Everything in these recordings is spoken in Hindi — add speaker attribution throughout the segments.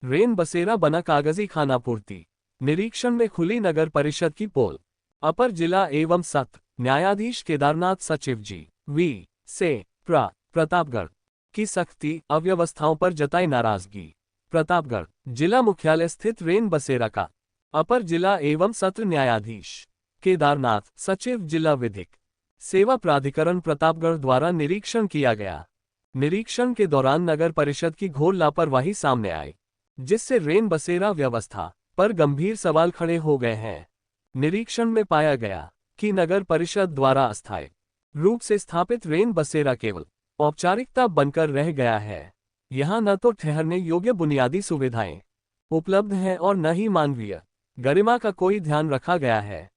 Speaker 1: रेन बसेरा बना कागजी खाना पूर्ति। निरीक्षण में खुली नगर परिषद की पोल। अपर जिला एवं सत्र न्यायाधीश केदारनाथ सचिव जी वी से प्रतापगढ़ की सख्ती अव्यवस्थाओं पर जताई नाराजगी। प्रतापगढ़ जिला मुख्यालय स्थित रेन बसेरा का अपर जिला एवं सत्र न्यायाधीश केदारनाथ सचिव जिला विधिक सेवा प्राधिकरण प्रतापगढ़ द्वारा निरीक्षण किया गया। निरीक्षण के दौरान नगर परिषद की घोर लापरवाही सामने आई, जिससे रेन बसेरा व्यवस्था पर गंभीर सवाल खड़े हो गए हैं। निरीक्षण में पाया गया कि नगर परिषद द्वारा अस्थायी रूप से स्थापित रेन बसेरा केवल औपचारिकता बनकर रह गया है। यहाँ न तो ठहरने योग्य बुनियादी सुविधाएं उपलब्ध हैं और न ही मानवीय गरिमा का कोई ध्यान रखा गया है।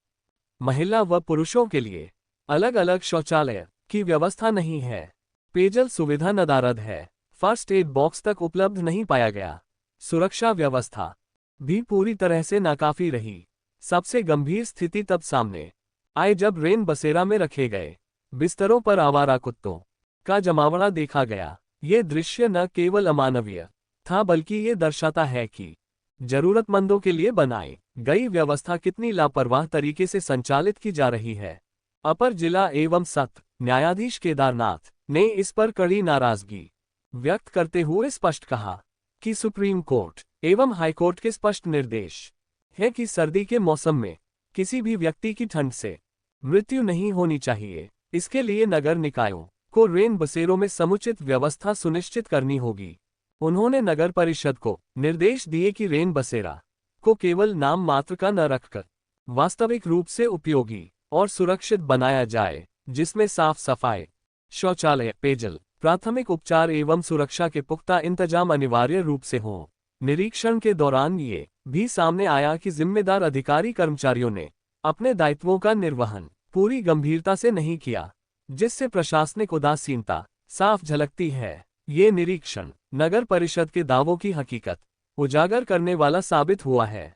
Speaker 1: महिला व पुरुषों के लिए अलग अलग शौचालय की व्यवस्था नहीं है। पेयजल सुविधा नदारद है। फर्स्ट एड बॉक्स तक उपलब्ध नहीं पाया गया। सुरक्षा व्यवस्था भी पूरी तरह से नाकाफी रही। सबसे गंभीर स्थिति तब सामने आई जब रेन बसेरा में रखे गए बिस्तरों पर आवारा कुत्तों का जमावड़ा देखा गया। ये दृश्य न केवल अमानवीय था बल्कि ये दर्शाता है कि जरूरतमंदों के लिए बनाई गई व्यवस्था कितनी लापरवाह तरीके से संचालित की जा रही है। अपर जिला एवं सत्र न्यायाधीश केदारनाथ ने इस पर कड़ी नाराजगी व्यक्त करते हुए स्पष्ट कहा कि सुप्रीम कोर्ट एवं हाईकोर्ट के स्पष्ट निर्देश है कि सर्दी के मौसम में किसी भी व्यक्ति की ठंड से मृत्यु नहीं होनी चाहिए। इसके लिए नगर निकायों को रेन बसेरों में समुचित व्यवस्था सुनिश्चित करनी होगी। उन्होंने नगर परिषद को निर्देश दिए कि रेन बसेरा को केवल नाम मात्र का न रखकर वास्तविक रूप से उपयोगी और सुरक्षित बनाया जाए, जिसमें साफ सफाई, शौचालय, पेयजल, प्राथमिक उपचार एवं सुरक्षा के पुख्ता इंतजाम अनिवार्य रूप से हों। निरीक्षण के दौरान ये भी सामने आया कि जिम्मेदार अधिकारी कर्मचारियों ने अपने दायित्वों का निर्वहन पूरी गंभीरता से नहीं किया, जिससे प्रशासनिक उदासीनता साफ झलकती है। ये निरीक्षण नगर परिषद के दावों की हकीकत उजागर करने वाला साबित हुआ है।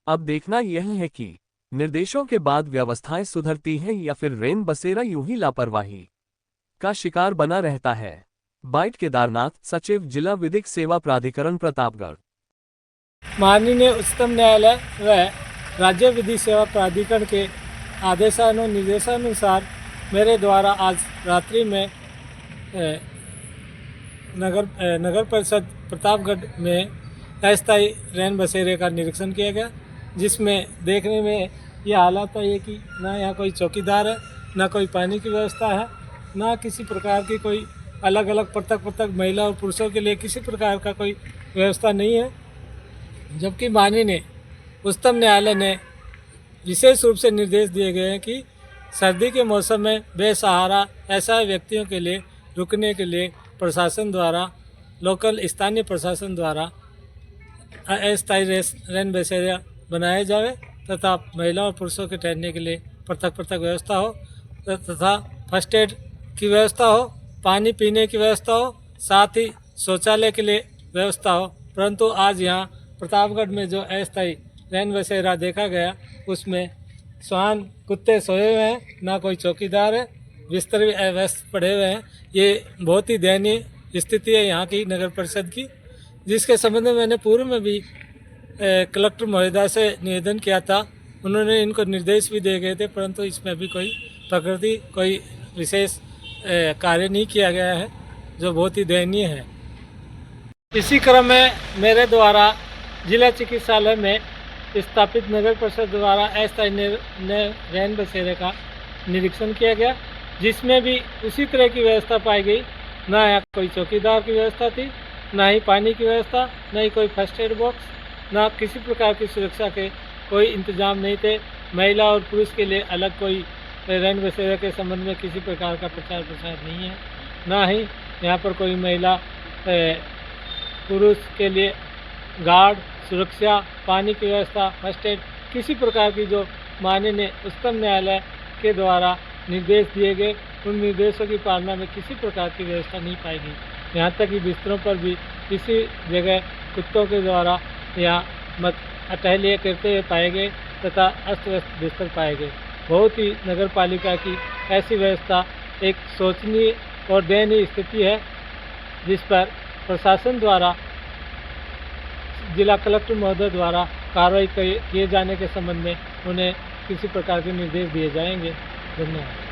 Speaker 1: अब देखना यह है कि निर्देशों के बाद व्यवस्थाएं सुधरती हैं या फिर रेन बसेरा यूं ही लापरवाही का शिकार बना रहता है। बाइट केदारनाथ सचिव जिला विधिक सेवा प्राधिकरण प्रतापगढ़।
Speaker 2: माननीय उच्चतम न्यायालय व राज्य विधि सेवा प्राधिकरण के निर्देशानुसार मेरे द्वारा आज रात्रि में नगर परिषद प्रतापगढ़ में अस्थायी रेन बसेरे का निरीक्षण किया गया, जिसमें देखने में ये हालात है कि ना यहाँ कोई चौकीदार है, ना कोई पानी की व्यवस्था है, ना किसी प्रकार की कोई अलग अलग पृथक महिला और पुरुषों के लिए किसी प्रकार का कोई व्यवस्था नहीं है। जबकि माननीय उच्चतम न्यायालय ने विशेष रूप से निर्देश दिए गए हैं कि सर्दी के मौसम में बेसहारा ऐसा व्यक्तियों के लिए रुकने के लिए प्रशासन द्वारा, लोकल स्थानीय प्रशासन द्वारा अस्थायी रेन बसेरा बनाए जाए तथा महिला और पुरुषों के ठहरने के लिए पृथक व्यवस्था हो तथा फर्स्ट एड की व्यवस्था हो, पानी पीने की व्यवस्था हो, साथ ही शौचालय के लिए व्यवस्था हो। परंतु आज यहाँ प्रतापगढ़ में जो अस्थायी रेन बसेरा देखा गया उसमें श्वान कुत्ते सोए हुए हैं, ना कोई चौकीदार है, बिस्तर भी अव्यवस्थित पड़े हुए हैं। ये बहुत ही दयनीय स्थिति है यहाँ की नगर परिषद की, जिसके संबंध में मैंने पूर्व में भी कलेक्टर महोदया से निवेदन किया था। उन्होंने इनको निर्देश भी दिए गए थे, परंतु इसमें भी कोई विशेष कार्य नहीं किया गया है, जो बहुत ही दयनीय है। इसी क्रम में मेरे द्वारा जिला चिकित्सालय में स्थापित नगर परिषद द्वारा अस्थायी रेन बसेरे का निरीक्षण किया गया, जिसमें भी उसी तरह की व्यवस्था पाई गई। ना यहाँ कोई चौकीदार की व्यवस्था थी, ना ही पानी की व्यवस्था, ना ही कोई फर्स्ट एड बॉक्स, ना किसी प्रकार की सुरक्षा के कोई इंतजाम नहीं थे। महिला और पुरुष के लिए अलग कोई रेन बसेरे के संबंध में किसी प्रकार का प्रचार प्रसार नहीं है। ना ही यहाँ पर कोई महिला पुरुष के लिए गार्ड, सुरक्षा, पानी की व्यवस्था, फर्स्ट एड, किसी प्रकार की जो माननीय उच्चतम न्यायालय के द्वारा निर्देश दिए गए उन निर्देशों की पालना में किसी प्रकार की व्यवस्था नहीं पाई गई। यहाँ तक कि बिस्तरों पर भी किसी जगह कुत्तों के द्वारा यहाँ टहलिए करते हुए पाए गए तथा अस्त व्यस्त बिस्तर पाए गए। बहुत ही नगर पालिका की ऐसी व्यवस्था एक शोचनीय और दयनीय स्थिति है, जिस पर प्रशासन द्वारा जिला कलेक्टर महोदय द्वारा कार्रवाई किए जाने के संबंध में उन्हें किसी प्रकार के निर्देश दिए जाएंगे। धन्यवाद।